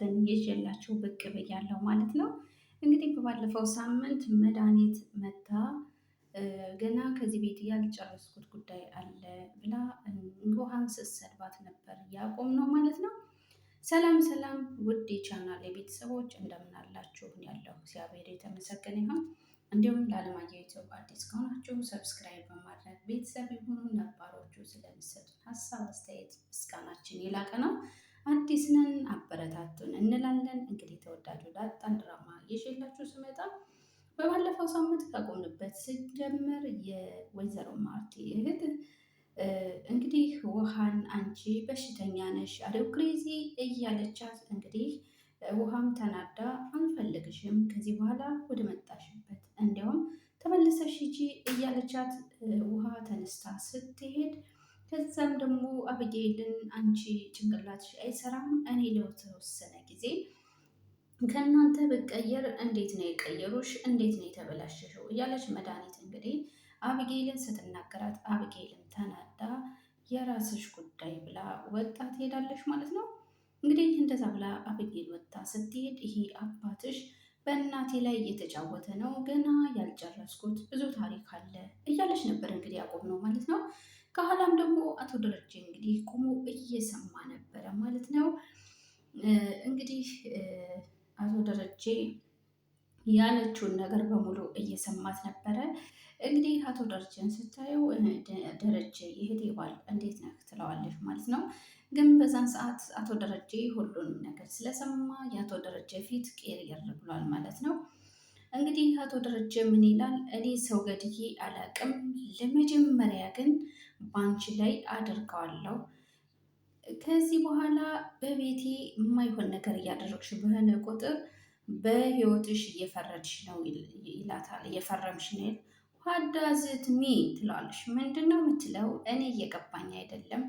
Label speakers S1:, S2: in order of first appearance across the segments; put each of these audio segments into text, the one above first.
S1: አበረታቱን ይዤላችሁ ብቅ ብያለሁ ማለት ነው። እንግዲህ በባለፈው ሳምንት መድኃኒት መታ ገና ከዚህ ቤት ያልጨረስኩት ጉዳይ አለ ብላ ውሃን ስትሰድባት ነበር ያቆምነው ማለት ነው። ሰላም ሰላም ውድ የቻናሌ ቤተሰቦች እንደምን አላችሁ? ያለው እግዚአብሔር የተመሰገነ ይሁን። እንዲሁም ለዓለማየሁ ዩቲዩብ አዲስ ከሆናችሁ ሰብስክራይብ በማድረግ ቤተሰብ የሆኑ ነባሮቹ ስለሚሰጡን ሀሳብ አስተያየት ምስጋናችን የላቀ ነው። አዲስ ነን አበረታቱን እንላለን። እንግዲህ ተወዳጁ ዳጣን ድራማ ይዤላችሁ ስመጣ በባለፈው ሳምንት ካቆምንበት ስጀምር የወይዘሮ ማርቲ እህት እንግዲህ ውሃን አንቺ በሽተኛ ነሽ አደው ክሬዚ እያለቻት እንግዲህ ውሃም ተናዳ አንፈልግሽም ከዚህ በኋላ ወደ መጣሽበት እንዲያውም ተመልሰሽ ሂጂ እያለቻት ውሃ ተነስታ ስትሄድ ከዛም ደግሞ አብጌልን አንቺ ጭንቅላትሽ አይሰራም እኔ ለተወሰነ ጊዜ ከእናንተ ብቀየር እንዴት ነው የቀየሩሽ? እንዴት ነው የተበላሸሽው? እያለች መድኃኒት እንግዲህ አብጌልን ስትናገራት አብጌልን ተናዳ የራስሽ ጉዳይ ብላ ወጣ ትሄዳለች ማለት ነው። እንግዲህ እንደዛ ብላ አብጌል ወጣ ስትሄድ ይሄ አባትሽ በእናቴ ላይ እየተጫወተ ነው፣ ገና ያልጨረስኩት ብዙ ታሪክ አለ እያለች ነበር እንግዲህ ያቆምነው ማለት ነው። ከኋላም ደግሞ አቶ ደረጀ እንግዲህ ቆሞ እየሰማ ነበረ ማለት ነው። እንግዲህ አቶ ደረጀ ያለችውን ነገር በሙሉ እየሰማት ነበረ። እንግዲህ አቶ ደረጀን ስታየው ደረጀ የእህቴ ባል እንዴት ነህ ትለዋለች ማለት ነው። ግን በዛን ሰዓት አቶ ደረጀ ሁሉንም ነገር ስለሰማ የአቶ ደረጀ ፊት ቄር ብሏል ማለት ነው። እንግዲህ አቶ ደረጀ ምን ይላል? እኔ ሰው ገድዬ አላቅም፣ ለመጀመሪያ ግን ባንቺ ላይ አድርገዋለሁ። ከዚህ በኋላ በቤቴ የማይሆን ነገር እያደረግሽ በሆነ ቁጥር በህይወትሽ እየፈረድሽ ነው ይላታል። እየፈረምሽ ነው ዋዳዝት ሚ ትላለሽ። ምንድን ነው የምትለው? እኔ እየገባኝ አይደለም።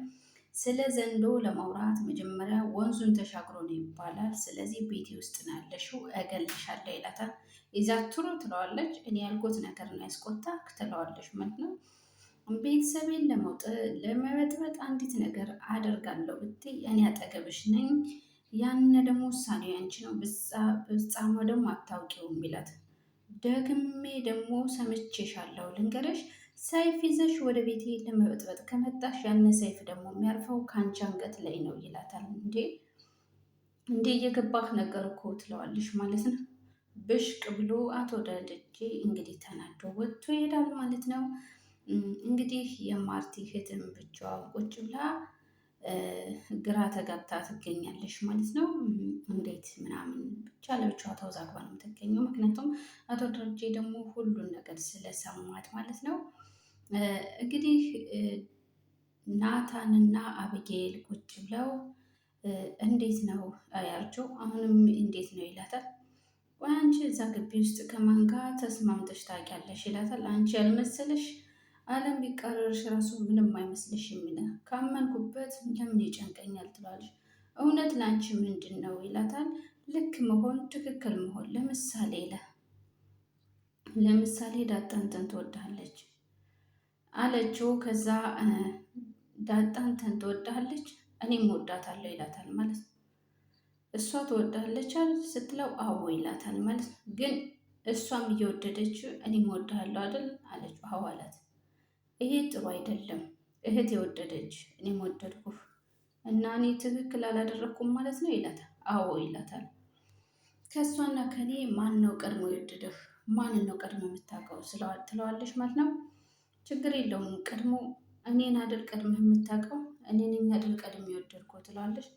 S1: ስለ ዘንዶ ለማውራት መጀመሪያ ወንዙን ተሻግሮ ነው ይባላል። ስለዚህ ቤቴ ውስጥ ነው ያለሽው፣ እገልሻለሁ ይላታል። ይዛትሩ ትለዋለች። እኔ ያልኩት ነገር ነው ያስቆጣ ትለዋለች ማለት ነው። ቤተሰቤን ለመበጥበጥ አንዲት ነገር አደርጋለሁ ብትይ እኔ አጠገብሽ ነኝ። ያነ ደግሞ ውሳኔው ያንቺ ነው። ፍጻሜው ደግሞ አታውቂውም ይላት። ደግሜ ደግሞ ሰምቼሻለሁ ልንገረሽ፣ ሰይፍ ይዘሽ ወደ ቤቴ ለመበጥበጥ ከመጣሽ ያነ ሰይፍ ደግሞ የሚያርፈው ከአንቺ አንገት ላይ ነው ይላታል። እንዴ እየገባህ ነገር እኮ ትለዋለሽ ማለት ነው። ብሽቅ ብሎ አቶ ደረጀ እንግዲህ ተናዶ ወጥቶ ይሄዳል ማለት ነው። እንግዲህ የማርቲ እህትም ብቻዋን ቁጭ ብላ ግራ ተጋብታ ትገኛለች ማለት ነው። እንዴት ምናምን ብቻ ለብቻዋ ተወዛግባ ነው የምትገኘው። ምክንያቱም አቶ ደረጀ ደግሞ ሁሉን ነገር ስለሰማት ማለት ነው። እንግዲህ ናታንና አብጌል ቁጭ ብለው እንዴት ነው ያርቸው አሁንም እንዴት ነው ይላታል። ቆይ አንቺ እዛ ግቢ ውስጥ ከማን ጋር ተስማምተሽ ታውቂያለሽ? ይላታል። አንቺ ያልመሰለሽ ዓለም ቢቀረርሽ ራሱ ምንም አይመስልሽ የሚለ ካመንኩበት ለምን ይጨንቀኛል ትላለች። እውነት ለአንቺ ምንድን ነው ይላታል። ልክ መሆን ትክክል መሆን ለምሳሌ ዳጣንተን ትወዳለች አለችው። ከዛ ዳጣንተን ትወዳለች እኔም ወዳታለሁ ይላታል ማለት ነው። እሷ ትወዳለች ስትለው አዎ ይላታል ማለት ነው። ግን እሷም እየወደደች እኔም ወዳለሁ አይደል አለችው። አዎ አላት። ይሄ ጥሩ አይደለም። እህት የወደደች እኔም ወደድኩህ እና እኔ ትክክል አላደረግኩም ማለት ነው ይላታል። አዎ ይላታል። ከእሷና ከኔ ማን ነው ቀድሞ የወደደህ? ማንን ነው ቀድሞ የምታውቀው ትለዋለች ማለት ነው። ችግር የለውም ቀድሞ እኔን አይደል ቀድመህ የምታውቀው? እኔን አይደል ቀድሞ የወደድኩህ ትለዋለች።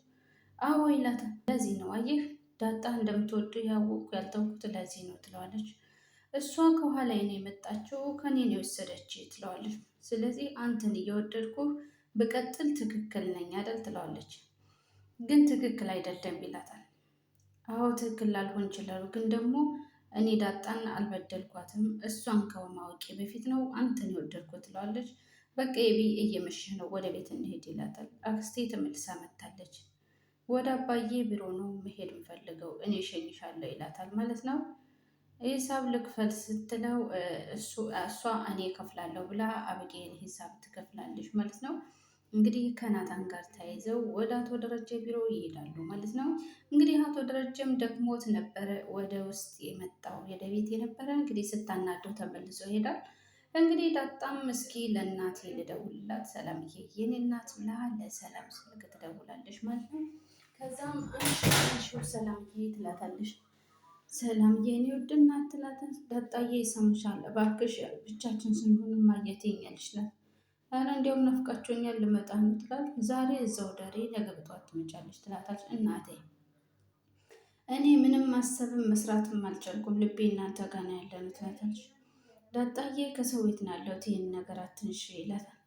S1: አዎ ይላታል። ለዚህ ነው አየህ ዳጣ እንደምትወዱ ያወቅኩ ያልተውኩት ለዚህ ነው ትለዋለች። እሷ ከኋላ ነው የመጣችው ከኔ ነው የወሰደች ትለዋለች። ስለዚህ አንተን እየወደድኩ ብቀጥል ትክክል ነኝ አይደል ትለዋለች። ግን ትክክል አይደለም ይላታል። አዎ ትክክል ላልሆን ይችላሉ፣ ግን ደግሞ እኔ ዳጣን አልበደልኳትም። እሷን ከማወቄ በፊት ነው አንተን የወደድኩት ትለዋለች። በቃ እየመሸ ነው ወደ ቤት እንሄድ ይላታል። አክስቴ ተመልሳ መታለች። ወደ አባዬ ቢሮ ነው መሄድ የምፈልገው እኔ እሸኝሻለሁ ይላታል ማለት ነው። ሂሳብ ልክፈል ስትለው እሷ እኔ እከፍላለሁ ብላ አብጌል ሂሳብ ትከፍላለች ማለት ነው። እንግዲህ ከናታን ጋር ተያይዘው ወደ አቶ ደረጀ ቢሮ ይሄዳሉ ማለት ነው። እንግዲህ አቶ ደረጀም ደክሞት ነበረ ወደ ውስጥ የመጣው ወደ ቤት የነበረ እንግዲህ ስታናደው ተመልሶ ይሄዳል። እንግዲህ ዳጣም እስኪ ለእናቴ ልደውልላት ሰላምዬ የኔ እናት ብላ ለሰላም ስልክ ትደውላለች ማለት ነው። ከዛም እሺ ሰላምዬ ትላታለች። ሰላምዬ የኔ ውድ እናት ትላታለች። ዳጣዬ ይሰሙሻል እባክሽ ብቻችን ስንሆን ማየት ይኛልሽ ላት ኧረ እንዲያውም ናፍቃችሁኛል ልመጣ ነው ትላል። ዛሬ እዛው ደሬ ነገ በጠዋት ትመጫለች ትላታለች። እናቴ እኔ ምንም ማሰብም መስራትም አልቻልኩም ልቤ እናንተ ጋር ነው ያለነው ትላታለች። ዳጣዬ ከሰው ቤት ነው ያለሁት ይህን ነገር አትንሽ ይላታል።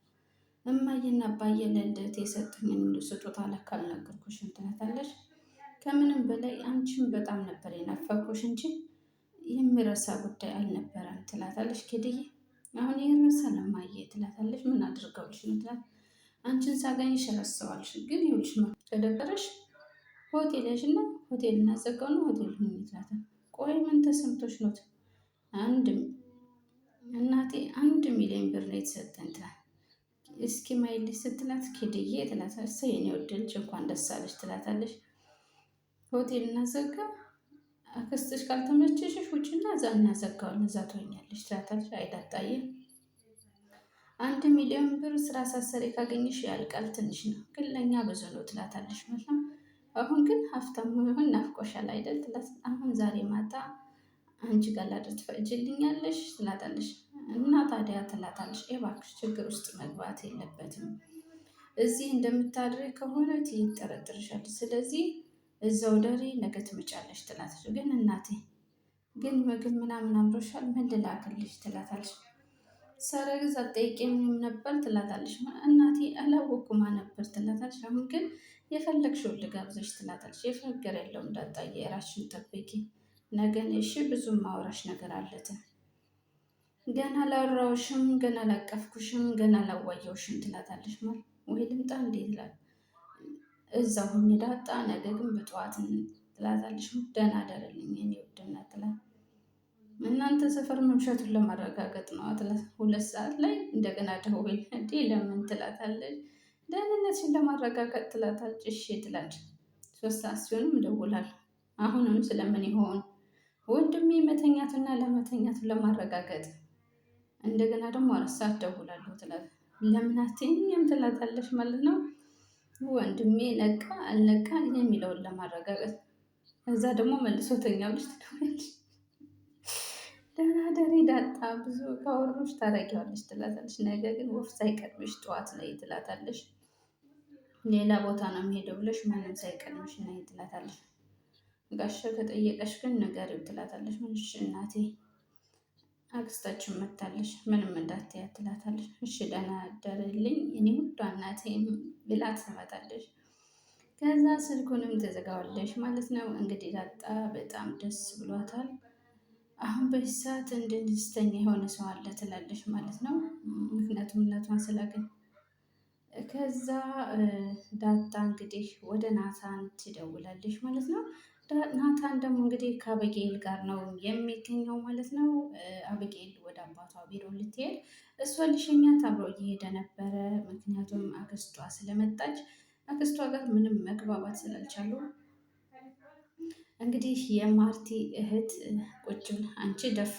S1: እማዬና አባዬ ለልደት የሰጡኝን ስጦታ ለካ አልነገርኩሽም ትላታለች። ከምንም በላይ አንቺን በጣም ነበር የናፈኩሽ እንጂ የሚረሳ ጉዳይ አልነበረም ትላታለች። ኪድዬ አሁን ይረሳል እማዬ ትላታለች። ምን አድርገውልሽ ነው ትላት። አንቺን ሳገኝሽ እረሳዋልሽ ግን ይኸውልሽ ከደበረሽ ሆቴል ያዥና ሆቴል እናዘጋው ነው ሆቴል ሁኚ ትላታለች። ቆይ ምን ተሰምቶሽ ነው? አንድ እናቴ 1 ሚሊዮን ብር ነው የተሰጠን ትላት። እስኪ ማይልሽ ስትላት ኪድዬ ትላታለች። እሰይ የኔ ውድ ልጅ እንኳን ደስ አለሽ ትላታለች። ሆቴል እናዘጋ አክስትሽ ካልተመቸሽሽ ውጭና እዛ እናዘጋዋለን እዛ ትሆኛለሽ ትላታለች። አይ ዳጣዬ 1 ሚሊዮን ብር ስራ ሳሰሪ ካገኘሽ ያልቃል ትንሽ ነው ግን ለእኛ ብዙ ነው ትላታለች ማለት ነው። አሁን ግን ሀብታም መሆን ናፍቆሻል አይደል ትላት። አሁን ዛሬ ማታ አንቺ ጋር ላድር ትፈቅጂልኛለሽ ትላታለች። እና ታዲያ ትላታለች። እባክሽ ችግር ውስጥ መግባት የለበትም እዚህ እንደምታድሪ ከሆነ ትጠረጥርሻል። ስለዚህ እዛው ደሪ ነገ ትመጫለሽ ትላታለች። ግን እናቴ ግን ምግብ ምናምን አምሮሻል ምን ልላክልሽ ትላታለች። ሰረግዝ አትጠይቂኝም ነበር ትላታለች። እናቴ አላወኩማ ነበር ትላታለች። አሁን ግን የፈለግሽውን ልጋብዝሽ ትላታለች። የፈገር የለውም ዳጣዬ የራስሽን ጠብቂ ነገን እሺ ብዙም ማውራሽ ነገር አለትን ገና ላወራውሽም ገና ላቀፍኩሽም ገና ላዋየውሽም ትላታለች። ማለት ወይ ልምጣ እንዴ ትላል። እዛው ሁኚ ዳጣ ነገ ግን በጠዋት ትላታለች። ደህና አደረልኝ የኔ ውድ እናት ትላት። እናንተ ሰፈር መምሸቱን ለማረጋገጥ ነው ትላት። 2 ሰዓት ላይ እንደገና ደውል እንዴ ለምን ትላታለች። ደህንነትሽን ለማረጋገጥ ትላታለች። እሺ ትላለች። 3 ሰዓት ሲሆንም እደውላለሁ አሁንም ስለምን ይሆን ወንድሜ መተኛትና ለመተኛቱን ለማረጋገጥ እንደገና ደግሞ 4 ሰዓት ደውላለሁ ትላለች። ለምን አትይኝም ትላታለች ማለት ነው። ወንድሜ ነቃ አልነቃ የሚለውን ለማረጋገጥ እዛ ደግሞ መልሶ ተኛው ልጅ ትደውላለች። ደህና ደሪ ዳጣ ብዙ ካወሩሽ ታረጊዋለሽ ትላታለች። ነገ ግን ወፍ ሳይቀድምሽ ጠዋት ላይ ትላታለች። ሌላ ቦታ ነው የሚሄደው ብለሽ ምንም ሳይቀድምሽ ነይ ትላታለች። ጋሻ ከጠየቀሽ ግን ንገሪው ትላታለች። ምንሽ እናቴ አክስታችን መታለች ምንም እንዳትያት ትላታለች። እሺ ደህና አደርልኝ እኔ ውዷ እናቴ ብላ ትመጣለች። ከዛ ስልኩንም ትዘጋዋለች ማለት ነው። እንግዲህ ዳጣ በጣም ደስ ብሏታል። አሁን በዚህ ሰዓት እንደ ደስተኛ የሆነ ሰው አለ ትላለች ማለት ነው። ምክንያቱም እናቷን ስላገኝ ከዛ ዳጣ እንግዲህ ወደ ናታን ትደውላለች ማለት ነው። ናታን ደግሞ እንግዲህ ከአበጌል ጋር ነው የሚገኘው ማለት ነው። አበጌል ወደ አባቷ ቢሮ ልትሄድ እሷ ሊሸኛት አብሮ እየሄደ ነበረ። ምክንያቱም አክስቷ ስለመጣች አክስቷ ጋር ምንም መግባባት ስላልቻሉ እንግዲህ የማርቲ እህት ቁጭ ብላ አንቺ ደፋ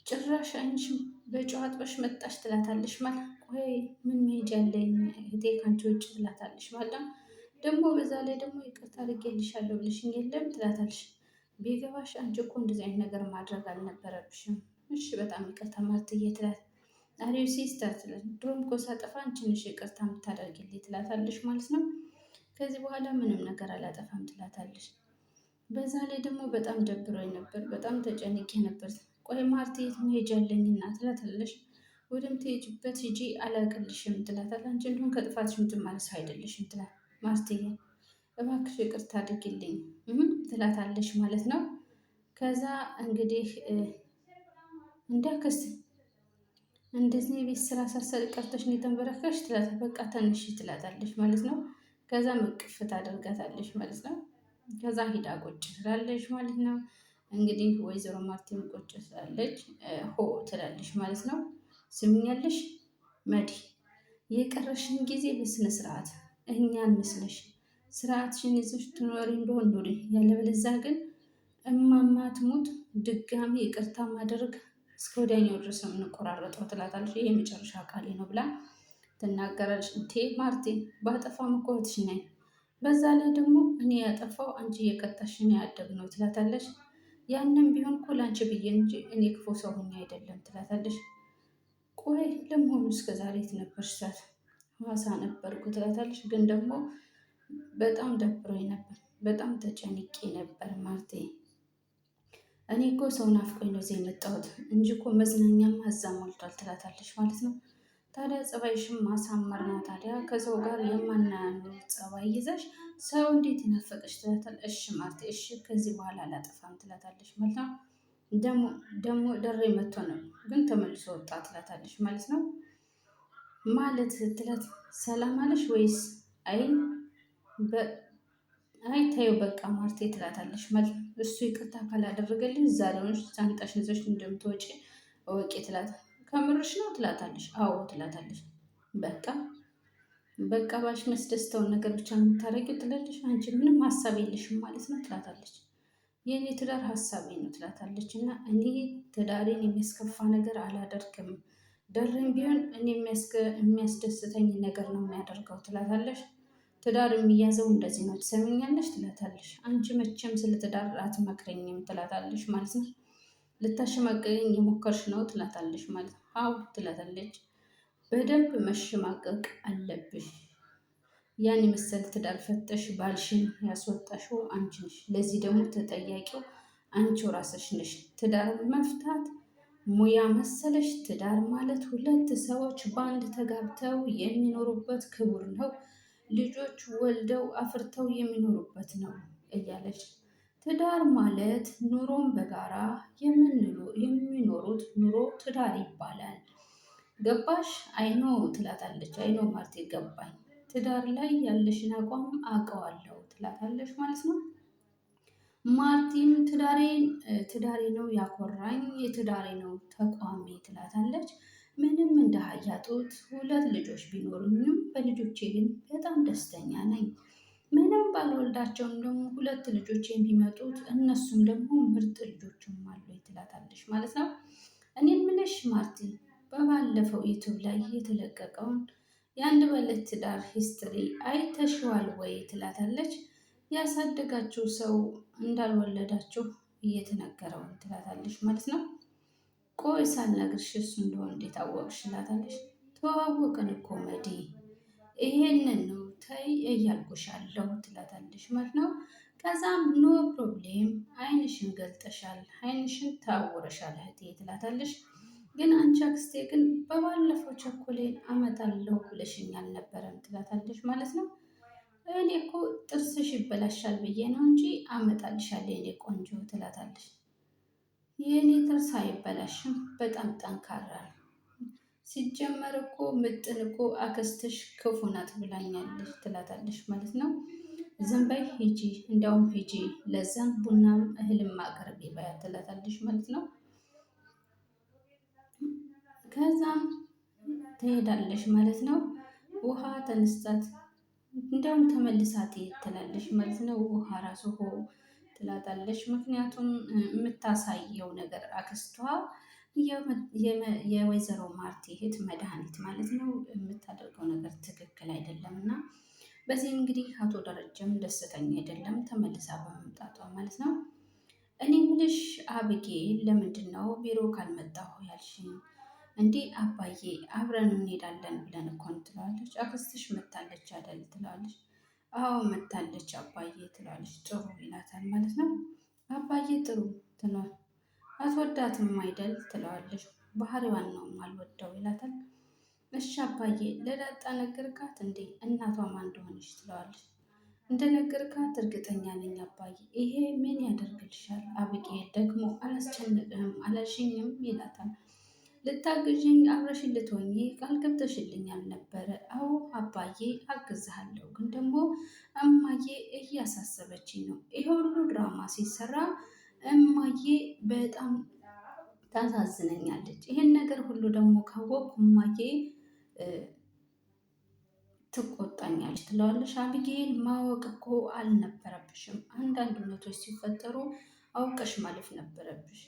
S1: ጭራሽ አንቺ በጨዋ አጥበሽ መጣሽ ትላታለሽ። ማለት ቆይ ምን መሄጃ አለኝ እህቴ ካንቺ ውጭ ትላታለሽ። ማለት ደግሞ በዛ ላይ ደግሞ ይቅርታ አድርጌልሻለሁ ብለሽኝ የለም ትላታለሽ። ቢገባሽ አንቺ እኮ እንደዚህ አይነት ነገር ማድረግ አልነበረብሽም። እሺ በጣም ይቅርታ ማርትዬ ትላት። አሬ ሲስተር ትላት። ድሮም እኮ ሳጠፋ አንቺ ነሽ ይቅርታ የምታደርጊልኝ ትላታለሽ ማለት ነው። ከዚህ በኋላ ምንም ነገር አላጠፋም ትላታለሽ። በዛ ላይ ደግሞ በጣም ደብሮኝ ነበር፣ በጣም ተጨንቄ ነበር። ቆይ ማርቲ የት መሄጃ አለኝና ትላታለሽ። ወደምትሄጂበት ሂጂ አላቅልሽም ትላታለች። አንቺ እንዲሁም ከጥፋትሽ የምትመለስ አይደለሽም ትላት። ማርትዬ እባክሽ ይቅርታ አድርጊልኝ ትላታለሽ ማለት ነው። ከዛ እንግዲህ እንዳክስት እንደዚህ የቤት ስራ ሳሰሪ ቀርተሽ ነው የተንበረከሽ ትላት። በቃ ተነሽ ትላታለሽ ማለት ነው። ከዛ እቅፍ ታደርጋታለሽ ማለት ነው። ከዛ ሂዳ ቁጭ ትላለች ማለት ነው። እንግዲህ ወይዘሮ ማርቲን ቁጭ ትላለች ሆ ትላለች ማለት ነው። ስምኛለሽ መዲ የቀረሽን ጊዜ በስነ ስርዓት እኛን መስለሽ ስርዓትሽን ይዘሽ ትኖሪ እንደሆን ኑሪ፣ ያለበለዚያ ግን እማማ ትሙት ድጋሚ ይቅርታ ማድረግ እስከ ወዲያኛው ድረስ ነው የምንቆራረጠው ትላታለች። ይሄ የመጨረሻ ቃሌ ነው ብላ ትናገራለች። እንቴ ማርቴ ባጠፋም እኮ እህትሽ ነኝ፣ በዛ ላይ ደግሞ እኔ ያጠፋው አንቺ እየቀጣሽ ነው ያደግነው ትላታለች። ያንም ቢሆን እኮ ላንቺ ብዬ እንጂ እኔ ክፉ ሰው ሆኜ አይደለም ትላታለች። ቆይ ለመሆኑ እስከ ዛሬ የት ነበርሽ ስላት ሐዋሳ ነበርኩ ትላታለች። ግን ደግሞ በጣም ደብሮኝ ነበር፣ በጣም ተጨንቄ ነበር ማርቴ። እኔ እኮ ሰው ናፍቆኝ ነው እዚህ የመጣሁት እንጂ እኮ መዝናኛም እዛ ሞልቷል ትላታለች ማለት ነው። ታዲያ ጸባይሽም ማሳመር ነው። ታዲያ ከሰው ጋር የማናምር ጸባይ ይዘሽ ሰው እንዴት ይናፈቅሽ ትላታለች። እሺ ማርቴ እሺ ከዚህ በኋላ አላጠፋም ትላታለች ማለት ነው። ደግሞ ደሬ መጥቶ ነው ግን ተመልሶ ወጣ ትላታለች ማለት ነው። ማለት ትላት ሰላም አለሽ ወይስ አይ አይ ተይው በቃ ማርቴ ትላታለች ማለት ነው። እሱ ይቅርታ ካላደረገልኝ ዛሬውን ሻንጣሽን ይዘሽ እንደምትወጪ እወቂ ትላት። ከምርሽ ነው ትላታለች። አዎ ትላታለች። በቃ በቃ ባልሽ የሚያስደስተውን ነገር ብቻ የምታደርጊው ትላለች። አንቺ ምንም ሀሳብ የለሽም ማለት ነው ትላታለች። የእኔ ትዳር ሀሳቤ ነው ትላታለች። እና እኔ ትዳሬን የሚያስከፋ ነገር አላደርግም፣ ደሬም ቢሆን እኔ የሚያስደስተኝ ነገር ነው የሚያደርገው ትላታለች። ትዳር የሚያዘው እንደዚህ ነው ትሰሚኛለሽ ትላታለች። አንቺ መቼም ስለ ትዳር አትመክረኝም ትላታለች ማለት ነው። ልታሸማቀቀኝ የሞከርሽ ነው ትላታለች ማለት ነው። አዎ ትላታለች። በደንብ መሸማቀቅ አለብሽ። ያን የመሰለ ትዳር ፈተሽ ባልሽን ያስወጣሽው አንቺ ነሽ። ለዚህ ደግሞ ተጠያቂው አንቺው ራስሽ ነሽ። ትዳር መፍታት ሙያ መሰለሽ? ትዳር ማለት ሁለት ሰዎች በአንድ ተጋብተው የሚኖሩበት ክቡር ነው። ልጆች ወልደው አፍርተው የሚኖሩበት ነው እያለች ትዳር ማለት ኑሮን በጋራ የሚኖሩት ኑሮ ትዳር ይባላል። ገባሽ? አይኖ ትላታለች። አይኖ ማርቴ ገባኝ፣ ትዳር ላይ ያለሽን አቋም አውቀዋለሁ ትላታለች ማለት ነው። ማርቲም ትዳሬ ነው ያኮራኝ፣ የትዳሬ ነው ተቋሚ ትላታለች። ምንም እንደ ሀያጡት ሁለት ልጆች ቢኖሩኝም በልጆቼ ግን በጣም ደስተኛ ነኝ። ምንም ባልወልዳቸውም ደግሞ ሁለት ልጆች የሚመጡት እነሱም ደግሞ ምርጥ ልጆችም አሉ ትላታለች ማለት ነው። እኔ ምልሽ ማርቲ በባለፈው ዩቱብ ላይ የተለቀቀውን የአንድ ባለ ትዳር ሂስትሪ አይተሽዋል ወይ ትላታለች። ያሳደጋችሁ ሰው እንዳልወለዳችሁ እየተነገረውን ትላታለች ማለት ነው። ቆይ ሳልነግርሽ እሱ እንደሆነ እንዴት አወቅሽ ትላታለች። ተዋወቅን እኮ መዲ፣ ይሄንን ነው ተይ እያልኩሻለሁ ትላታለች ማለት ነው። ከዛም ኖ ፕሮብሌም አይንሽን ገልጠሻል፣ አይንሽን ታውረሻል እህቴ ትላታለች። ግን አንቺ አክስቴ ግን በባለፈው ቸኮሌን አመጣለሁ ብለሽኝ አልነበረም ትላታለች ማለት ነው። እኔ እኮ ጥርስሽ ይበላሻል ብዬ ነው እንጂ አመጣልሻለሁ የኔ ቆንጆ ትላታለች። የእኔ ጥርስ አይበላሽም፣ በጣም ጠንካራ ነው። ሲጀመር እኮ ምጥን እኮ አክስትሽ ክፉ ናት ብላኛለች ትላታለች ማለት ነው። ዝም በይ ሂጂ፣ እንዲያውም ሂጂ ለዛም ቡናም እህልም አቅርቢ በያ ትላታለች ማለት ነው። ከዛም ትሄዳለች ማለት ነው። ውሃ ተነስታት እንዲያውም ተመልሳ ትሄድ ትላለች ማለት ነው። ውሃ ራሱ ሆ ትላታለች። ምክንያቱም የምታሳየው ነገር አክስቷ የወይዘሮ ማርቲ እህት መድኃኒት ማለት ነው የምታደርገው ነገር ትክክል አይደለም እና በዚህ እንግዲህ አቶ ደረጀም ደስተኛ አይደለም ተመልሳ በመምጣቷ ማለት ነው። እኔ ምልሽ አብጌ ለምንድን ነው ቢሮ ካልመጣሁ ያልሽኝ? እንዴ አባዬ አብረን እንሄዳለን ብለን እኮ ነው ትለዋለች። አክስትሽ መታለች አይደል ትለዋለች። አዎ መታለች አባዬ ትለዋለች። ጥሩ ይላታል ማለት ነው። አባዬ ጥሩ ትለዋል። አትወዳትም አይደል ትለዋለች። ባህሪዋን ነው አልወደው ይላታል። እሺ አባዬ ለዳጣ ነገርካት እንዴ እናቷ ማን እንደሆነች ትለዋለች። እንደነገርካት እርግጠኛ ነኝ አባዬ። ይሄ ምን ያደርግልሻል? አብጌል ደግሞ አላስጨንቅህም አላልሽኝም ይላታል። ልታግዥኝ አብረሽኝ ልትሆኚ ቃል ገብተሽልኛል ነበረ። አዎ አባዬ አግዝሃለሁ፣ ግን ደግሞ እማዬ እያሳሰበችኝ ነው። ይሄ ሁሉ ድራማ ሲሰራ እማዬ በጣም ታሳዝነኛለች። ይሄን ነገር ሁሉ ደግሞ ካወቅኩ እማዬ ትቆጣኛለች ትለዋለች። አቢጌል ማወቅ እኮ አልነበረብሽም። አንዳንድ እውነቶች ሲፈጠሩ አውቀሽ ማለፍ ነበረብሽ።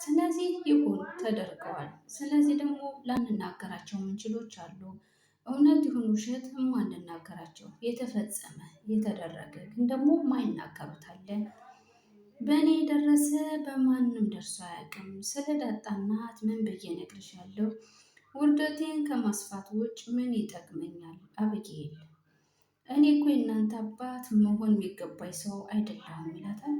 S1: ስለዚህ ይሁን ተደርገዋል። ስለዚህ ደግሞ ላንናገራቸው ምንችሎች አሉ። እውነት ይሁን ውሸት የማንናገራቸው የተፈጸመ የተደረገ ግን ደግሞ ማይናገሩት አለ። በእኔ የደረሰ በማንም ደርሶ አያውቅም። ስለ ዳጣ እናት ምን ብዬ እነግርሻለሁ? ውርደቴን ከማስፋት ውጭ ምን ይጠቅመኛል? አብጌል እኔ እኮ የእናንተ አባት መሆን የሚገባኝ ሰው አይደለሁም ይላታል።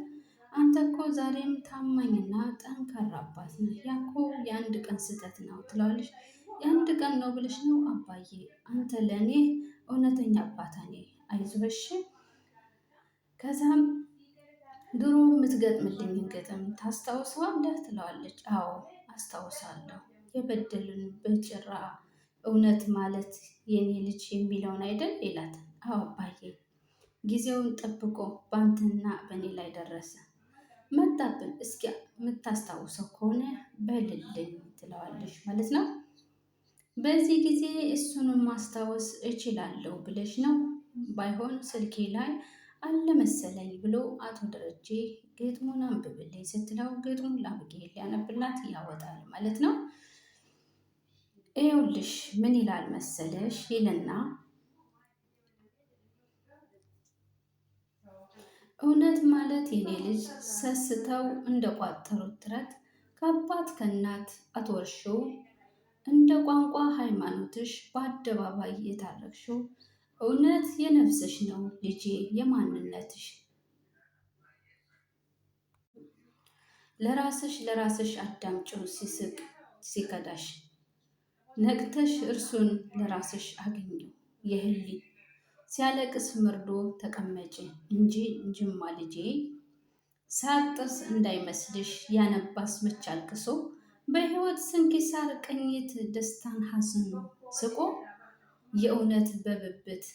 S1: አንተ እኮ ዛሬም ታማኝና ጠንካራ አባት ነህ። ያ እኮ የአንድ ቀን ስህተት ነው ትለዋለች። የአንድ ቀን ነው ብለሽ ነው አባዬ? አንተ ለእኔ እውነተኛ አባታ ኔ አይዞሽ። ከዛም ድሮ የምትገጥምልኝን ግጥም ታስታውሰዋለህ? ትለዋለች። አዎ አስታውሳለሁ። የበደሉን በጭራ እውነት ማለት የኔ ልጅ የሚለውን አይደል ይላት። አዎ አባዬ፣ ጊዜውን ጠብቆ በአንተና በእኔ ላይ ደረሰ። መጣብን። እስኪ የምታስታውሰው ከሆነ በልልኝ ትለዋለች ማለት ነው። በዚህ ጊዜ እሱንም ማስታወስ እችላለሁ ብለሽ ነው? ባይሆን ስልኬ ላይ አለ መሰለኝ ብሎ አቶ ደረጀ ግጥሙን አንብብልኝ ስትለው ግጥሙን ለአቢጌል ሊያነብላት ያወጣል ማለት ነው። ይኸውልሽ ምን ይላል መሰለሽ ይልና እውነት ማለት የኔ ልጅ ሰስተው እንደቋጠሩት ጥረት ከአባት ከእናት አትወርሺው፣ እንደ ቋንቋ ሃይማኖትሽ በአደባባይ የታረቅሽው እውነት የነፍስሽ ነው ልጄ የማንነትሽ። ለራስሽ አዳምጪው ሲስቅ ሲከዳሽ፣ ነቅተሽ እርሱን ለራስሽ አግኘው የህሊ ሲያለቅስ መርዶ ተቀመጪ እንጂ እንጅማ ልጄ። ሳጥስ እንዳይመስልሽ ያነባስ መች አልቅሶ፣ በሕይወት ስንኪሳር ቅኝት ደስታን ሐዘን ስቆ፣ የእውነት በብብት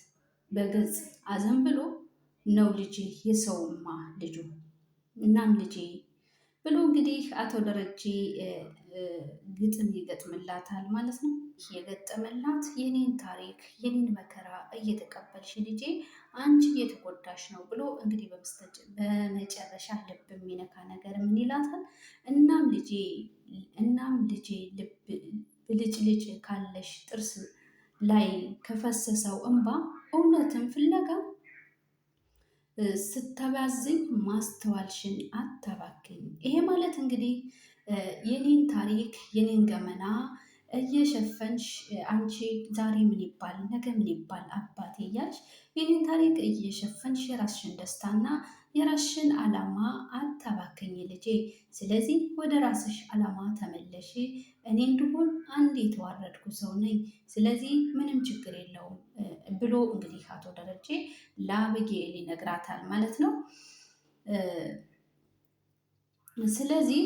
S1: በገጽ አዘንብሎ ነው ልጄ የሰውማ ልጁ። እናም ልጄ ብሎ እንግዲህ አቶ ደረጀ ግጥም ይገጥምላታል ማለት ነው። የገጠመላት የኔን ታሪክ የኔን መከራ እየተቀበልሽ ልጄ አንቺ እየተጎዳሽ ነው ብሎ እንግዲህ በመጨረሻ ልብ የሚነካ ነገር ምን ይላታል? እናም ልጄ ብልጭልጭ ካለሽ ጥርስ ላይ ከፈሰሰው እንባ እውነትን ፍለጋ ስተባዝኝ ማስተዋልሽን አታባክኝ። ይሄ ማለት እንግዲህ የኔን ታሪክ የኔን ገመና እየሸፈንሽ አንቺ ዛሬ ምን ይባል ነገ ምን ይባል አባቴ እያልሽ የኔን ታሪክ እየሸፈንሽ የራስሽን ደስታና የራስሽን ዓላማ አታባክኝ ልጄ። ስለዚህ ወደ ራስሽ ዓላማ ተመለሽ። እኔ እንድሆን አንድ የተዋረድኩ ሰው ነኝ። ስለዚህ ምንም ችግር የለውም ብሎ እንግዲህ አቶ ደረጀ ለአቢጌል ይነግራታል ማለት ነው። ስለዚህ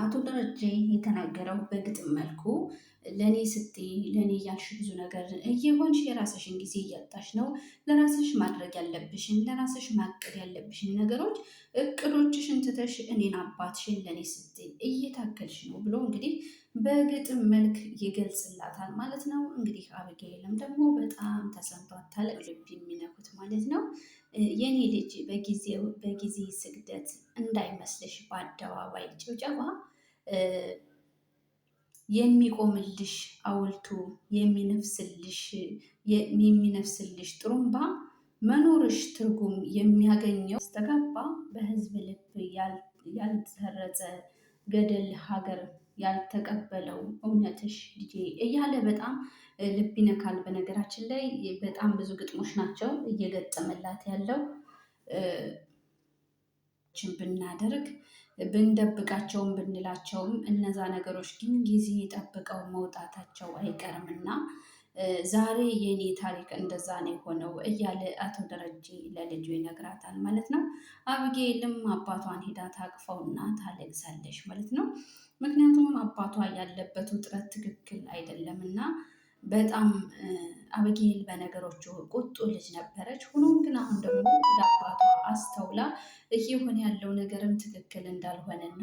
S1: አቶ ደረጀ የተናገረው በግጥም መልኩ ለእኔ ስትይ ለእኔ እያልሽ ብዙ ነገር እየሆንሽ የራስሽን ጊዜ እያጣሽ ነው። ለራስሽ ማድረግ ያለብሽን ለራስሽ ማቀድ ያለብሽን ነገሮች እቅዶችሽን ትተሽ እኔን አባትሽን ለእኔ ስትይ እየታገልሽ ነው ብሎ እንግዲህ በግጥም መልክ ይገልጽላታል ማለት ነው። እንግዲህ አቢጌልም ደግሞ በጣም ተሰምቷታል። ልብ የሚነኩት ማለት ነው። የኔ ልጅ በጊዜ ስግደት እንዳይመስልሽ በአደባባይ ጭብጨባ የሚቆምልሽ አውልቱ የሚነፍስልሽ ጥሩምባ መኖርሽ ትርጉም የሚያገኘው ስተጋባ በህዝብ ልብ ያልተረጸ ገደል ሀገር ያልተቀበለው እውነትሽ ልጄ እያለ በጣም ልብ ይነካል። በነገራችን ላይ በጣም ብዙ ግጥሞች ናቸው እየገጠመላት ያለው። ብናደርግ ብንደብቃቸውም ብንላቸውም እነዛ ነገሮች ግን ጊዜ ጠብቀው መውጣታቸው አይቀርምና ዛሬ የኔ ታሪክ እንደዛ ነው የሆነው እያለ አቶ ደረጀ ለልጁ ይነግራታል ማለት ነው። አቢጌልም አባቷን ሄዳ ታቅፈውና ታለቅሳለች ማለት ነው። ምክንያቱም አባቷ ያለበት ውጥረት ትክክል አይደለምና በጣም አቢጌል በነገሮቹ ቁጡ ልጅ ነበረች። ሆኖም ግን አሁን ደግሞ ወደ አባቷ አስተውላ እየሆነ ያለው ነገርም ትክክል እንዳልሆነና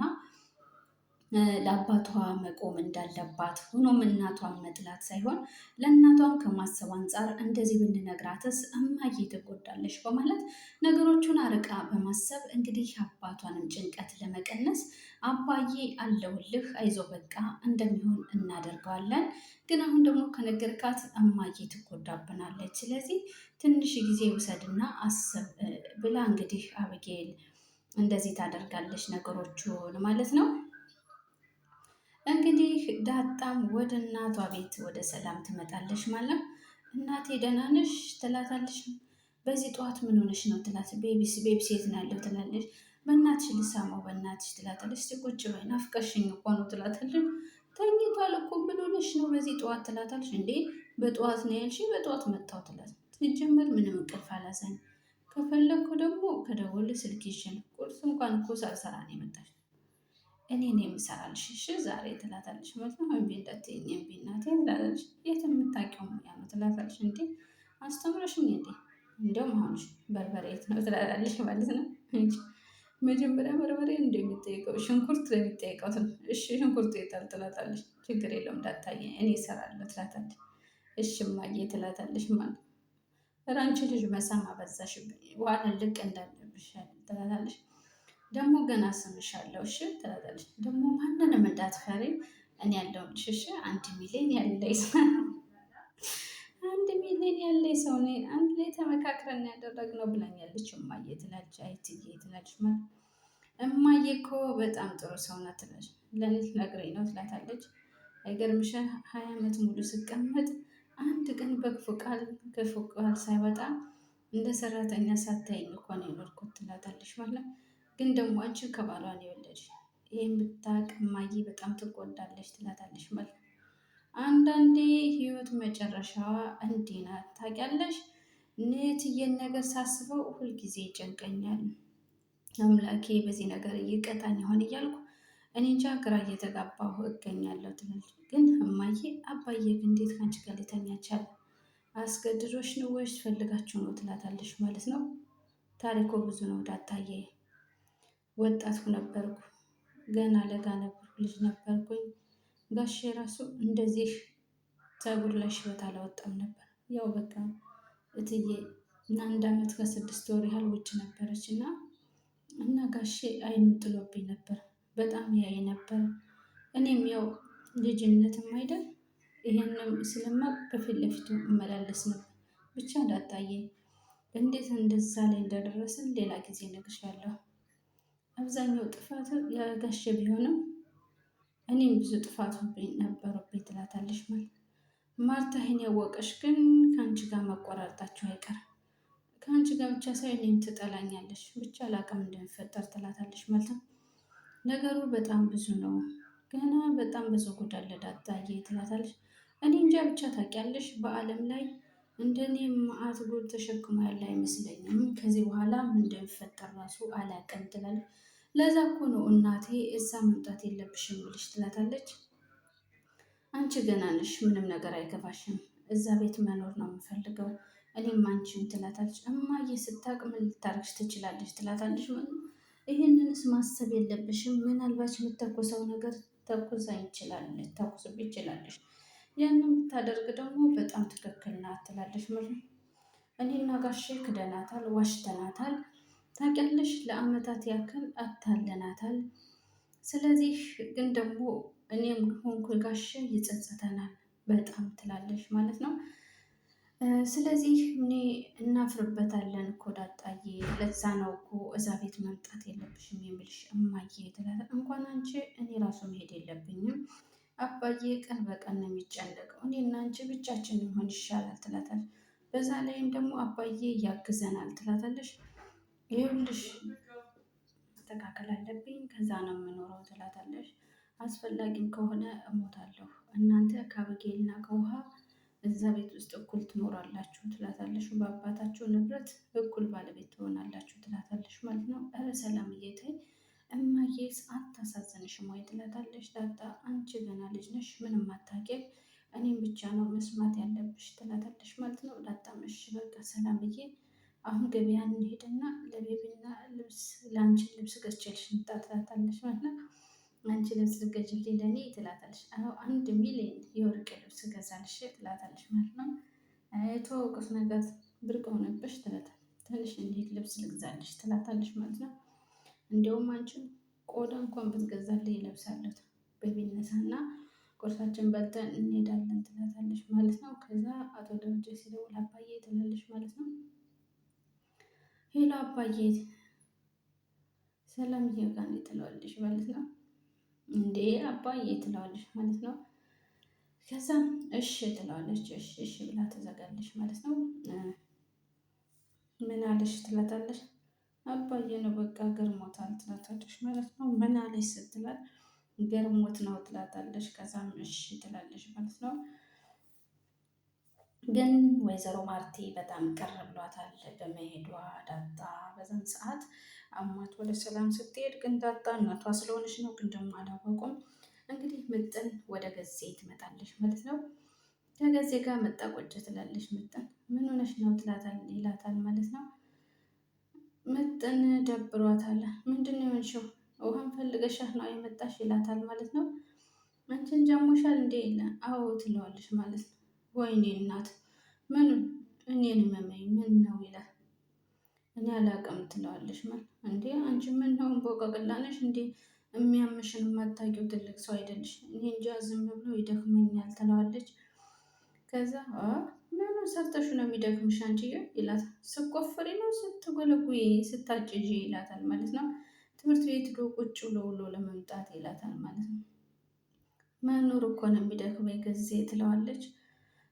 S1: ለአባቷ መቆም እንዳለባት ሆኖም እናቷን መጥላት ሳይሆን ለእናቷም ከማሰብ አንጻር እንደዚህ ብንነግራትስ እማዬ ትጎዳለች በማለት ነገሮቹን አርቃ በማሰብ እንግዲህ አባቷንም ጭንቀት ለመቀነስ አባዬ አለውልህ አይዞ በቃ እንደሚሆን እናደርገዋለን፣ ግን አሁን ደግሞ ከነገርካት እማዬ ትጎዳብናለች፣ ስለዚህ ትንሽ ጊዜ ውሰድና አስብ ብላ እንግዲህ አብጌል እንደዚህ ታደርጋለች ነገሮቹን ማለት ነው። እንግዲህ ዳጣም ወደ እናቷ ቤት ወደ ሰላም ትመጣለች ማለት ነው። እናቴ ደህና ነሽ ትላታለች። በዚህ ጠዋት ምን ሆነሽ ነው ትላት። ቤቢስ የት ነው ያለው ትላለች። በእናትሽ ልሳማው በእናትሽ ትላታለች። እስቲ ቁጭ በይ ናፍቀሽኝ እኮ ነው ትላታለች። ተኝቷል እኮ ምን ሆነሽ ነው በዚህ ጠዋት ትላታለች። እንዴ በጠዋት ነው ያልሽኝ? በጠዋት መጣሁ ትላት። ሲጀመር ምንም እንቅልፍ አላዘኝ። ከፈለግኩ ደግሞ ከደወል ስልክ ይዤ ነው። ቁርስ እንኳን እኮ ሳልሰራ ነው የመጣሽ። እኔ ነው የምሰራልሽ እሺ ዛሬ ትላታለች። ማለት ነው እምቢ እንዳትይኝ እምቢ እናቴ ትላለች። የት የምታውቂው ሙያ ነው ትላታለች። እንዴ አስተምረሽኝ እንዴ? እንደውም አሁንሽ በርበሬ የት ነው ትላለች ማለት ነው። መጀመሪያ በርበሬ እንደሚጠይቀው ሽንኩርት ለሚጠይቀው እሺ ሽንኩርት የታል ትላታለች። ችግር የለውም እንዳታየ እኔ እሰራለሁ ትላታለች። እሺ እማዬ ትላታለች። ማለት ኧረ አንቺ ልጅ መሳም አበዛሽብኝ በኋላ ልቅ እንዳለብሽ ትላታለች። ደግሞ ገና ስምሻለሁ እሺ ትላታለች። ደግሞ ማንንም እንዳትፈሪ እኔ ያለሁልሽ እሺ 1 ሚሊዮን ያለኝ ሰው 1 ሚሊዮን ያለኝ ሰው ነኝ። አንድ ላይ ተመካክረን ያደረግነው ብላኛለች እማዬ ትላለች። አይ እትዬ ትላለች። ማለት እማዬ እኮ በጣም ጥሩ ሰው ናት ትላለች። ለእኔ ትነግረኝ ነው ትላታለች። አይገርምሽም 20 ዓመት ሙሉ ስቀመጥ አንድ ቀን ክፉ ቃል ሳይወጣ እንደ ሰራተኛ ሳታይኝ እኮ ነው የኖርኩት ትላታለች። ማለት ግን ደግሞ አንቺ ከባሏ ነው የወለድሽ። ይህን ብታውቅ እማዬ በጣም ትጎዳለች ትላታለች። ማለት አንዳንዴ ህይወት መጨረሻዋ እንዲህ ናት ታውቂያለሽ። የትዬን ነገር ሳስበው ሁልጊዜ ይጨንቀኛል። አምላኬ በዚህ ነገር እየቀጣኝ ይሆን እያልኩ እኔ እንጃ ግራ እየተጋባሁ እገኛለሁ ትላለች። ግን እማዬ አባዬ ግን እንዴት ከአንቺ ጋር ሊተኛ ቻለ? አስገድዶሽ ነው ወይስ ፈልጋችሁ ነው ትላታለች። ማለት ነው ታሪኮ ብዙ ነው ዳጣዬ። ወጣት ነበርኩ፣ ገና ለጋ ነበርኩ፣ ልጅ ነበርኩኝ። ጋሼ ራሱ እንደዚህ ፀጉር ላይ ሽበት አላወጣም ነበር። ያው በቃ እትዬ እና 1 ዓመት ከ6 ወር ያህል ውጭ ነበረች እና ጋሼ አይኑን ጥሎብኝ ነበር። በጣም ያይ ነበር። እኔም ያው ልጅነትም አይደል ይሄንም ስለማቅ በፊት ለፊቱ እመላለስ ነበር። ብቻ ዳጣዬ እንዴት እንደዛ ላይ እንደደረስን ሌላ ጊዜ እነግርሻለሁ። አብዛኛው ጥፋት ያጋሸ ቢሆንም እኔም ብዙ ጥፋቶች ነበሩብኝ ትላታለች። ማለት ማርታ ይሄን ያወቀሽ ግን ከአንቺ ጋር መቆራረጣችሁ አይቀርም። ከአንቺ ጋር ብቻ ሳይሆን እኔም ትጠላኛለች። ብቻ ላቅም እንደሚፈጠር ትላታለች። ማለት ነገሩ በጣም ብዙ ነው፣ ገና በጣም ብዙ ጉድ አለ ዳጣዬ ትላታለች። እኔ እንጃ ብቻ ታውቂያለሽ በዓለም ላይ እንደኔ መዓት ጉድ ተሸክሞ ያለ አይመስለኝም። ከዚህ በኋላ ምን እንደሚፈጠር ራሱ አላውቅም ትላለች። ለዛ እኮ ነው እናቴ እዛ መምጣት የለብሽም ብልሽ ትላታለች። አንቺ ገና ነሽ፣ ምንም ነገር አይገባሽም። እዛ ቤት መኖር ነው የምፈልገው እኔም አንቺም ትላታለች። እማዬ ስታውቅ ምን ልታረግሽ ትችላለች ትላታለች። ይህንንስ ማሰብ የለብሽም፣ ምናልባት የምተኮሰው ነገር ተኩሳ ይችላለች። ያንን ብታደርግ ደግሞ በጣም ትክክል ናት ትላለች። እኔና ጋሼ ክደናታል፣ ዋሽተናታል። ታውቂያለሽ ለአመታት ያክል አታለናታል። ስለዚህ ግን ደግሞ እኔም ሆንኩ ጋሼ ይጸጽተናል በጣም ትላለች ማለት ነው። ስለዚህ እኔ እናፍርበታለን እኮ ዳጣዬ፣ ለዛ ነው እኮ እዛ ቤት መምጣት የለብሽም የምልሽ እማዬ ትላለች። እንኳን አንቺ እኔ ራሱ መሄድ የለብኝም አባዬ ቀን በቀን ነው የሚጨነቀው። እኔና አንቺ ብቻችን መሆን ይሻላል ትላታለች። በዛ ላይም ደግሞ አባዬ ያግዘናል ትላታለች። ይኸውልሽ መስተካከል አለብኝ ከዛ ነው የምኖረው ትላታለች። አስፈላጊም ከሆነ እሞታለሁ፣ እናንተ ከአበጌልና ከውሃ እዛ ቤት ውስጥ እኩል ትኖራላችሁ ትላታለች። በአባታችሁ ንብረት እኩል ባለቤት ትሆናላችሁ ትላታለች። ማለት ነው። ኧረ ሰላምዬ ተይ እማዬስ አታሳዝንሽም ወይ ትላታለች። ዳጣ አንቺ ገና ልጅ ነሽ ምንም አታውቂም፣ እኔም ብቻ ነው መስማት ያለብሽ ትላታለች። ማለት ነው። ዳጣም እሺ በቃ ሰላምዬ አሁን ገበያ እንሄድና ለቤቢና ልብስ ለአንቺ ልብስ ገዝቼልሽ ልምጣ ትላታለች። ማለት ነው። አንቺ ልብስ ልትገዢልኝ ለእኔ ትላታለች። አዎ 1 ሚሊዮን የወርቅ ልብስ ገዛልሽ ትላታለች ማለት ነው። የተወቁት ነገር ብርቅ ሆነብሽ ትላታለች። ትንሽ እንሂድ ልብስ ልግዛልሽ ትላታለች ማለት ነው። እንዲያውም አንቺን ቆዳ እንኳን ብትገዛልኝ እለብሳለሁ በቢነሳና ቁርሳችን በልተን እንሄዳለን ትላታለች ማለት ነው። ከዛ አቶ ደረጀ ሲደውል አባዬ ትላለች ማለት ነው። ሄሎ አባዬ ሰላምዬ ጋር ነው ትለዋለች ማለት ነው። እንዴ አባዬ ትለዋለች ማለት ነው። ከዛም እሺ ትለዋለች። እሺ እሺ ብላ ትዘጋለች ማለት ነው። ምን አለሽ ትላታለች። አባዬ ነው በቃ ገርሞታል ትላታለች ማለት ነው። ምን አለሽ ስትላት ገርሞት ነው ትላታለች። ከዛም እሺ ትላለች ማለት ነው። ግን ወይዘሮ ማርቲ በጣም ቅር ብሏታል በመሄዷ። ዳጣ በዛን ሰዓት አሟት ወደ ሰላም ስትሄድ ግን ዳጣ እናቷ ስለሆነች ነው፣ ግን ደግሞ አላወቁም። እንግዲህ ምጥን ወደ ገዜ ትመጣለች ማለት ነው። ከገዜ ጋር መጣ ቁጭ ትላለች። ምጥን ምን ሆነሽ ነው ይላታል ማለት ነው። ምጥን ደብሯታል። ምንድን ነው የሆንሽው? ውሃን ፈልገሻት ነው የመጣሽ ይላታል ማለት ነው። አንቺን ጃሞሻል እንዴ? አዎ ትለዋለች ማለት ነው። ወይኔ እናት ምን እኔን መመኝ ምን ነው ይላል። እኔ አላቅም ትለዋለች ማለት እንዴ አንቺ ምን ነው እንቦቀቅላ ነሽ እንዴ? የሚያምሽን የማታውቂው ትልቅ ሰው አይደለሽ። እኔ እንጃ ዝም ብሎ ይደክመኛል ትለዋለች። ከዛ ምን ሰርተሽ ነው የሚደክምሽ አንቺዬ ይላታል። ስቆፍሪ ነው ስትጎለጉይ ስታጭጂ ይላታል ማለት ነው። ትምህርት ቤት ዶ ቁጭ ብሎ ውሎ ለመምጣት ይላታል ማለት ነው። መኖር እኮ ነው የሚደክመኝ ጊዜ ትለዋለች።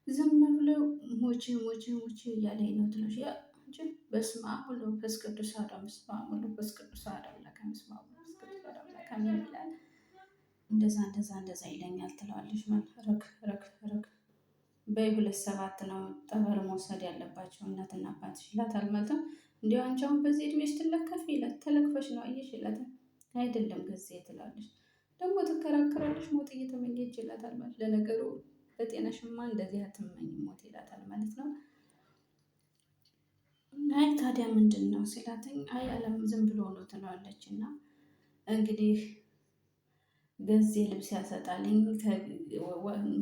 S1: ዝም ብለው ሞቼ ሞቼ ሞቼ እያለኝ ነው ትለሽ ያ እንጂ በስመ አብ ወወልድ ወመንፈስ ቅዱስ አሐዱ አምላክ በስመ አብ ወወልድ ወመንፈስ ቅዱስ አሐዱ አምላክ በስመ አብ ወወልድ ወመንፈስ ቅዱስ አሐዱ አምላክ አሜን ይላል። እንደዛ ይለኛል ትለዋለች ማለት ረክ ረክ ረክ በይ 2 7 ነው ጠበል መውሰድ ያለባቸው እናትና አባትሽ ይላታል ማለት ነው። እንዲያው አንቺ አሁን በዚህ እድሜሽ ትለከፊ ይላል። ተለክፈሽ ነው አየሽ ይላታል። አይደለም ጊዜ ትላለች። ደግሞ ትከራከራለች። ሞት እየተመኘች ይላታል ማለት ለነገሩ በጤናሽማ እንደዚህ አትመኝ ሞት ይላታል ማለት ነው። አይ ታዲያ ምንድን ነው ሲላትኝ አይ አለም ዝም ብሎ ነው ትለዋለች። እና እንግዲህ ገዜ ልብስ ያሰጣልኝ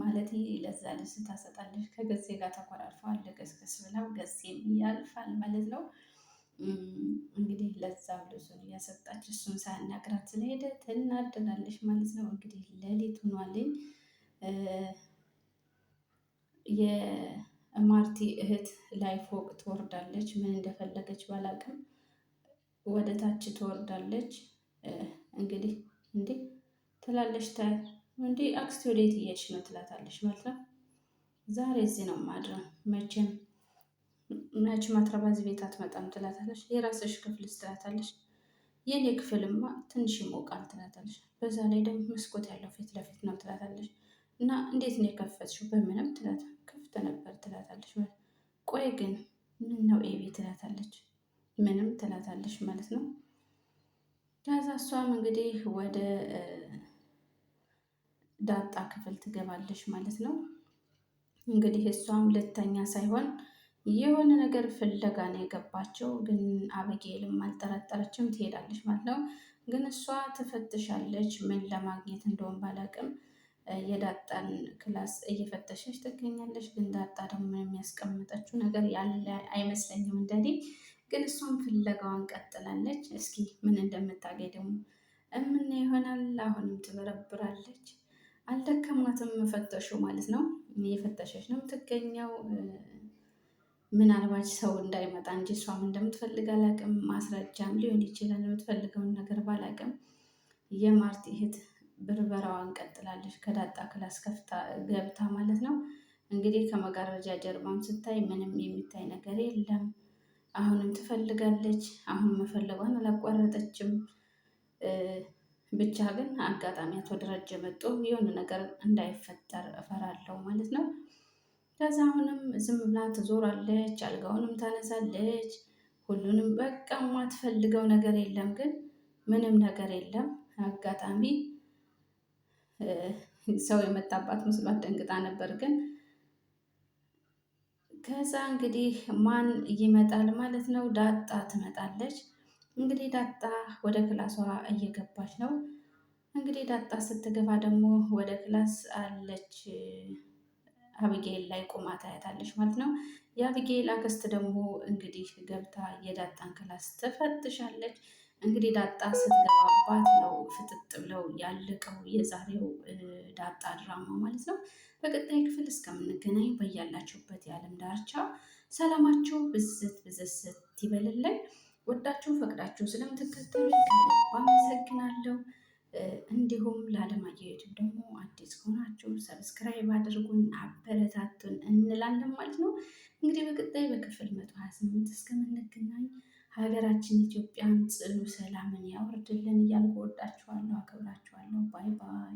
S1: ማለት ለዛ ልብስ ታሰጣለች። ከገዜ ጋር ተኮራርፈዋል። ለቀስቀስ ብለው ገዜም ያልፋል ማለት ነው። እንግዲህ ለዛም ልብሱን እያሰጣች እሱን ሳያናግራት ስለሄደ ትናደዳለች ማለት ነው። እንግዲህ ሌሊት ሆኗልኝ። የማርቲ እህት ላይ ፎቅ ትወርዳለች። ምን እንደፈለገች ባላቅም ወደ ታች ትወርዳለች። እንግዲህ እንዴ ትላለች። እንዴ አክስቴ ወዴት እየሄድሽ ነው ትላታለች ማለት ነው። ዛሬ እዚህ ነው ማድረው መቼም አትረባ እዚህ ቤት አትመጣም ትላታለች። የራስሽ ክፍልስ ትላታለች። የኔ ክፍልማ ትንሽ ይሞቃል ትላታለች። በዛ ላይ ደግሞ መስኮት ያለው ፊት ለፊት ነው ትላታለች። እና እንዴት ነው የከፈትሽው? በምንም ትላታለች። ክፍት ነበር ትላታለች። ቆይ ግን ምን ነው ኤቢ ትላታለች። ምንም ትላታለች ማለት ነው። ከዛ እሷም እንግዲህ ወደ ዳጣ ክፍል ትገባለች ማለት ነው። እንግዲህ እሷም ልተኛ ሳይሆን የሆነ ነገር ፍለጋ ነው የገባቸው። ግን አበጌልም አልጠረጠረችም፣ ትሄዳለች ማለት ነው። ግን እሷ ትፈትሻለች። ምን ለማግኘት እንደሆን ባላቅም የዳጣን ክላስ እየፈተሸች ትገኛለች። ግን ዳጣ ደግሞ የሚያስቀምጠችው ነገር ያለ አይመስለኝም እንደኔ። ግን እሷም ፍለጋዋን ቀጥላለች። እስኪ ምን እንደምታገኝ ደግሞ እምን ይሆናል። አሁንም ትበረብራለች። አልደከማትም መፈተሹ ማለት ነው። እየፈተሸች ነው የምትገኘው። ምናልባት ሰው እንዳይመጣ እንጂ እሷም እንደምትፈልግ አላቅም። ማስረጃም ሊሆን ይችላል የምትፈልገውን ነገር ባላቅም። የማርቲ እህት ብርበራዋን ቀጥላለች። ከዳጣ ክላስ ከፍታ ገብታ ማለት ነው። እንግዲህ ከመጋረጃ ጀርባም ስታይ ምንም የሚታይ ነገር የለም። አሁንም ትፈልጋለች። አሁን መፈለጓን አላቋረጠችም። ብቻ ግን አጋጣሚ አቶ ደረጀ መጡ። የሆነ ነገር እንዳይፈጠር እፈራለሁ ማለት ነው። ከዛ አሁንም ዝም ብላ ትዞራለች። አልጋውንም ታነሳለች። ሁሉንም በቃ የማትፈልገው ነገር የለም። ግን ምንም ነገር የለም። አጋጣሚ ሰው የመጣባት መስሏት ደንግጣ ነበር። ግን ከዛ እንግዲህ ማን ይመጣል ማለት ነው? ዳጣ ትመጣለች። እንግዲህ ዳጣ ወደ ክላሷ እየገባች ነው። እንግዲህ ዳጣ ስትገባ ደግሞ ወደ ክላስ አለች አብጌል ላይ ቆማ ታያታለች ማለት ነው። የአብጌል አክስት ደግሞ እንግዲህ ገብታ የዳጣን ክላስ ትፈትሻለች። እንግዲህ ዳጣ ስትገባባት ነው ፍጥጥ ብለው ያለቀው የዛሬው ዳጣ ድራማ ማለት ነው። በቀጣይ ክፍል እስከምንገናኝ በያላችሁበት የዓለም ዳርቻ ሰላማችሁ ብዝት ብዝዝት ይበልልኝ። ወዳችሁ ፈቅዳችሁ ስለምትከተሉኝ ከልብ አመሰግናለሁ። እንዲሁም ለዓለማየሁ ዩቲዩብ ደግሞ አዲስ ከሆናችሁ ሰብስክራይብ አድርጉን፣ አበረታቱን እንላለን ማለት ነው። እንግዲህ በቀጣይ በክፍል 128 እስከምንገናኝ ሀገራችን ኢትዮጵያን ጽኑ ሰላምን ያወርድልን እያልኩ ወዳችኋለሁ፣ አከብራችኋለሁ። ባይ ባይ።